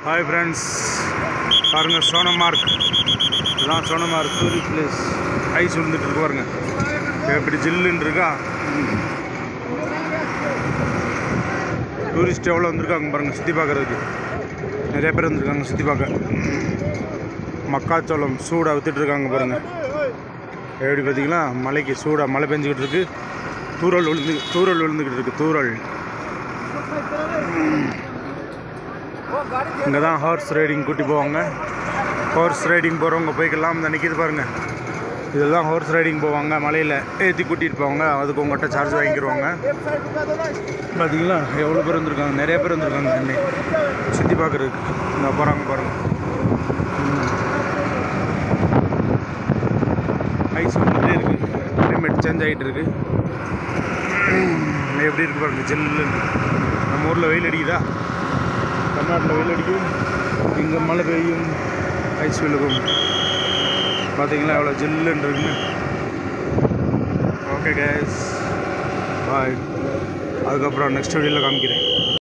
Hi friends, பாருங்கள் சோனமார்க். இதுதான் சோனமார்க் tourist place. Ice விழுந்துட்டு இருக்கு பாருங்க, எப்படி ஜில்லுன்னு இருக்கா. டூரிஸ்ட் எவ்வளோ வந்திருக்காங்க பாருங்கள் சுற்றி பார்க்குறதுக்கு. நிறைய பேர் வந்திருக்காங்க சுற்றி பார்க்க. மக்காச்சோளம் சூடாக விற்றுட்ருக்காங்க பாருங்கள். எப்படி பார்த்தீங்களா, மலைக்கு சூடாக மழை பெஞ்சிக்கிட்டு இருக்கு. தூரல் விழுந்துக்கிட்டு இருக்குது. தூரல். இங்கே தான் ஹார்ஸ் ரைடிங் கூட்டி போவாங்க. ஹார்ஸ் ரைடிங் போகிறவங்க போய்க்கலாம். இந்த நிற்கிது பாருங்கள், இதில் தான் ஹார்ஸ் ரைடிங் போவாங்க. மலையில் ஏற்றி கூட்டிகிட்டு போவாங்க. அதுக்கு உங்கள்கிட்ட சார்ஜ் வாங்கிடுவாங்க. பார்த்தீங்களா எவ்வளோ பேர் வந்திருக்காங்க. நிறைய பேர் வந்திருக்காங்க என்னை சுற்றி பார்க்குறதுக்கு. இங்கே போகிறாங்க பாருங்கள். ஐஸ் வந்துகிட்டே இருக்குது. கிளைமேட் சேஞ்ச் ஆகிட்டு இருக்குது. எப்படி இருக்குது பாருங்கள், ஜில்லுன்னு. நம்ம ஊரில் வெயில் அடிக்குதா, தமிழ்நாட்டில் வெயில் அடிக்கும், இங்கே மழை பெய்யும், ஐஸ் விழுகும். பார்த்தீங்களா எவ்வளோ ஜில்லுன்னு இருக்குன்னு. ஓகே கைஸ், பாய். அதுக்கப்புறம் நெக்ஸ்ட் வீடியோவில் காமிக்கிறேன்.